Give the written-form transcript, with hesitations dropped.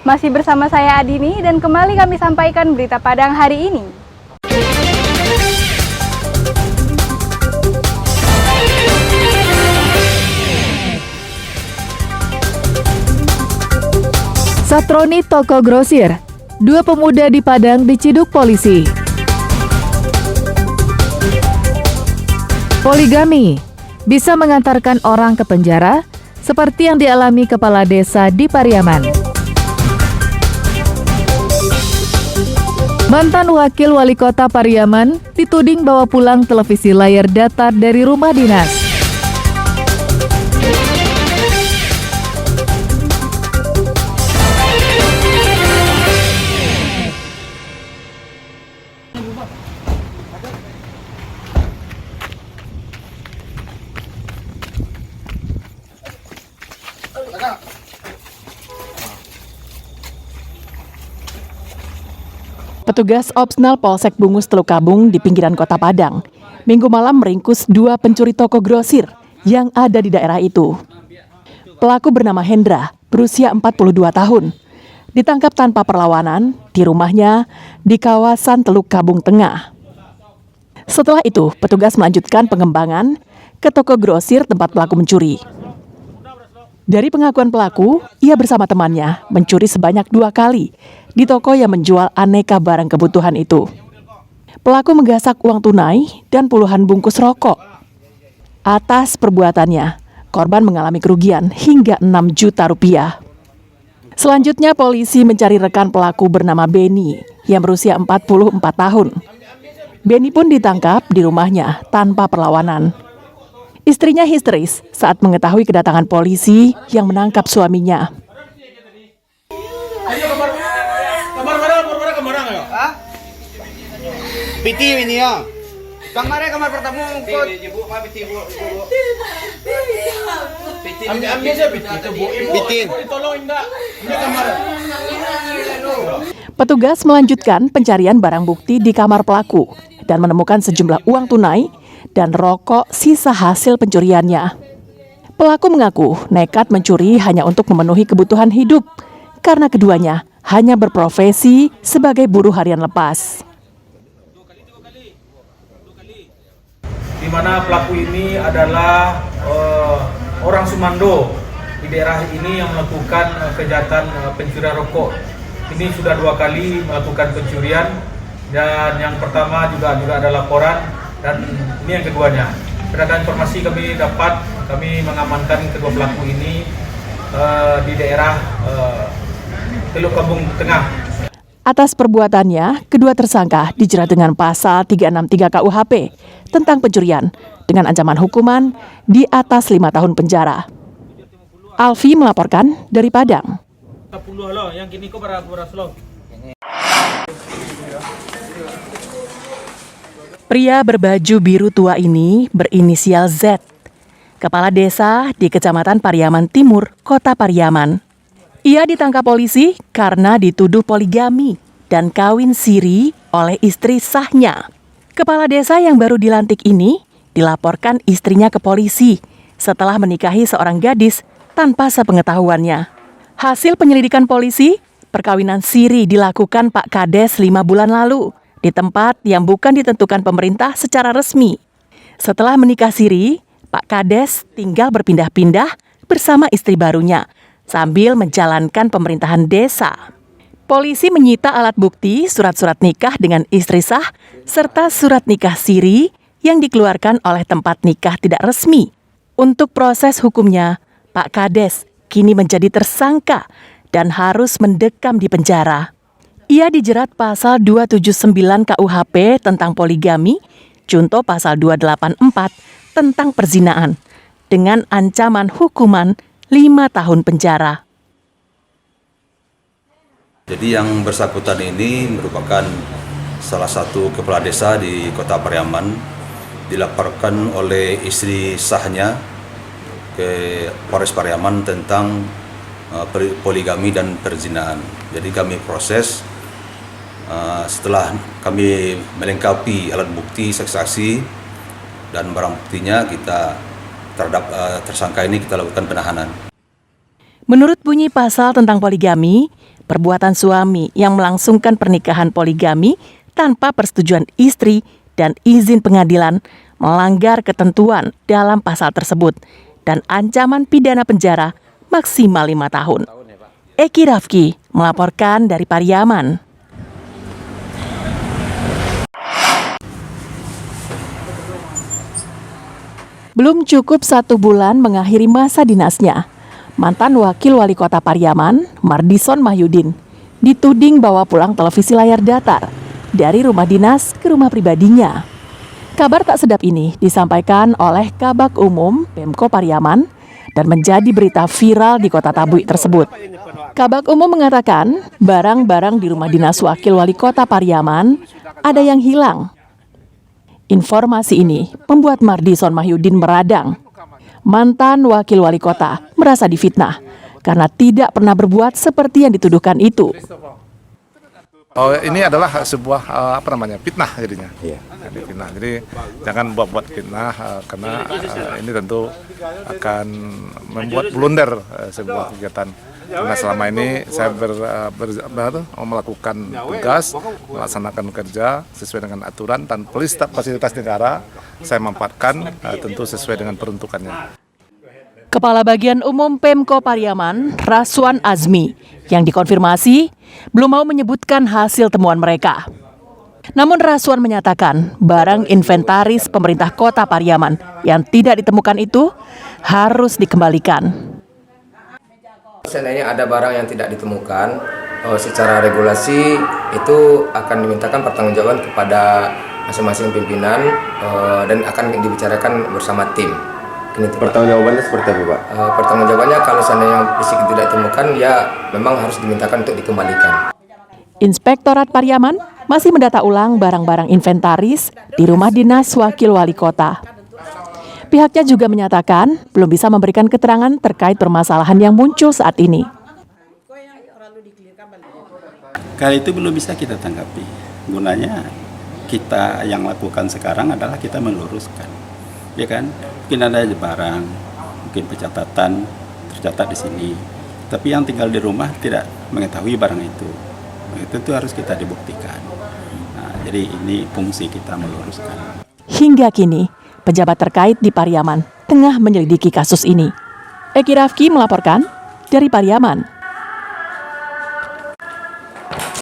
Masih bersama saya Adini dan kembali kami sampaikan berita Padang hari ini. Satroni toko grosir, 2 pemuda di Padang diciduk polisi. Poligami bisa mengantarkan orang ke penjara, seperti yang dialami kepala desa di Pariaman. Mantan wakil wali kota Pariaman dituding bawa pulang televisi layar datar dari rumah dinas. Petugas Opsnal Polsek Bungus Teluk Kabung di pinggiran kota Padang, Minggu malam meringkus 2 pencuri toko grosir yang ada di daerah itu. Pelaku bernama Hendra, berusia 42 tahun, ditangkap tanpa perlawanan di rumahnya di kawasan Teluk Kabung Tengah. Setelah itu, petugas melanjutkan pengembangan ke toko grosir tempat pelaku mencuri. Dari pengakuan pelaku, ia bersama temannya mencuri sebanyak 2 kali di toko yang menjual aneka barang kebutuhan itu. Pelaku menggasak uang tunai dan puluhan bungkus rokok. Atas perbuatannya, korban mengalami kerugian hingga 6 juta rupiah. Selanjutnya, polisi mencari rekan pelaku bernama Beni yang berusia 44 tahun. Beni pun ditangkap di rumahnya tanpa perlawanan. Istrinya histeris saat mengetahui kedatangan polisi yang menangkap suaminya. Kamar ayo. Hah? Piti ini ya. Kamar pertama ngikut. Ibu, piti bu. Piti. Ambil aja piti itu bu. Piti. Tolong enggak. Ini kamar. Petugas melanjutkan pencarian barang bukti di kamar pelaku dan menemukan sejumlah uang tunai dan rokok sisa hasil pencuriannya. Pelaku mengaku nekat mencuri hanya untuk memenuhi kebutuhan hidup karena keduanya hanya berprofesi sebagai buruh harian lepas. Di mana pelaku ini adalah orang Sumando di daerah ini yang melakukan kejahatan pencurian rokok. Ini sudah 2 kali melakukan pencurian dan yang pertama juga ada laporan dan ini yang keduanya. Berdasarkan informasi kami dapat, kami mengamankan kedua pelaku ini di daerah Teluk Kabung Tengah. Atas perbuatannya, kedua tersangka dijerat dengan pasal 363 KUHP tentang pencurian dengan ancaman hukuman di atas 5 tahun penjara. Alfi melaporkan dari Padang. Pria berbaju biru tua ini berinisial Z, kepala desa di Kecamatan Pariaman Timur, Kota Pariaman. Ia ditangkap polisi karena dituduh poligami dan kawin siri oleh istri sahnya. Kepala desa yang baru dilantik ini dilaporkan istrinya ke polisi setelah menikahi seorang gadis tanpa sepengetahuannya. Hasil penyelidikan polisi, perkawinan siri dilakukan Pak Kades 5 bulan lalu di tempat yang bukan ditentukan pemerintah secara resmi. Setelah menikah siri, Pak Kades tinggal berpindah-pindah bersama istri barunya sambil menjalankan pemerintahan desa. Polisi menyita alat bukti surat-surat nikah dengan istri sah serta surat nikah siri yang dikeluarkan oleh tempat nikah tidak resmi. Untuk proses hukumnya, Pak Kades kini menjadi tersangka dan harus mendekam di penjara. Ia dijerat pasal 279 KUHP tentang poligami, junto pasal 284 tentang perzinaan, dengan ancaman hukuman 5 tahun penjara. Jadi yang bersangkutan ini merupakan salah satu kepala desa di Kota Pariaman, dilaporkan oleh istri sahnya ke Polres Pariaman tentang poligami dan perzinaan. Jadi kami proses, setelah kami melengkapi alat bukti, saksi-saksi dan barang buktinya, kita terhadap tersangka ini kita lakukan penahanan. Menurut bunyi pasal tentang poligami, perbuatan suami yang melangsungkan pernikahan poligami tanpa persetujuan istri dan izin pengadilan melanggar ketentuan dalam pasal tersebut dan ancaman pidana penjara maksimal 5 tahun. Eki Rafki melaporkan dari Pariaman. Belum cukup 1 bulan mengakhiri masa dinasnya, mantan Wakil Wali Kota Pariaman, Mardison Mahyudin, dituding bawa pulang televisi layar datar dari rumah dinas ke rumah pribadinya. Kabar tak sedap ini disampaikan oleh Kabag Umum Pemko Pariaman dan menjadi berita viral di Kota Tabui tersebut. Kabag Umum mengatakan barang-barang di rumah dinas Wakil Wali Kota Pariaman ada yang hilang. Informasi ini membuat Mardison Mahyudin meradang. Mantan Wakil Wali Kota merasa difitnah karena tidak pernah berbuat seperti yang dituduhkan itu. Oh, ini adalah sebuah fitnah jadinya. Iya. Fitnah. Jadi jangan buat buat-buat fitnah karena ini tentu akan membuat blunder sebuah kegiatan. Karena selama ini saya melakukan tugas, melaksanakan kerja sesuai dengan aturan dan fasilitas negara saya manfaatkan tentu sesuai dengan peruntukannya. Kepala Bagian Umum Pemko Pariaman, Raswan Azmi, yang dikonfirmasi belum mau menyebutkan hasil temuan mereka. Namun Raswan menyatakan barang inventaris pemerintah Kota Pariaman yang tidak ditemukan itu harus dikembalikan. Seandainya ada barang yang tidak ditemukan, secara regulasi itu akan dimintakan pertanggungjawaban kepada masing-masing pimpinan dan akan dibicarakan bersama tim. Pertanggungjawabannya seperti apa, Pak? Pertanggungjawabannya kalau seandainya fisik tidak ditemukan, ya memang harus dimintakan untuk dikembalikan. Inspektorat Pariaman masih mendata ulang barang-barang inventaris di rumah dinas Wakil Wali Kota. Pihaknya juga menyatakan belum bisa memberikan keterangan terkait permasalahan yang muncul saat ini. Kali itu belum bisa kita tanggapi. Gunanya kita yang lakukan sekarang adalah kita meluruskan. Ya kan? Mungkin ada barang, mungkin pencatatan tercatat di sini. Tapi yang tinggal di rumah tidak mengetahui barang itu. Itu harus kita dibuktikan. Nah, jadi ini fungsi kita meluruskan. Hingga kini, pejabat terkait di Pariaman tengah menyelidiki kasus ini. Eki Rafki melaporkan dari Pariaman.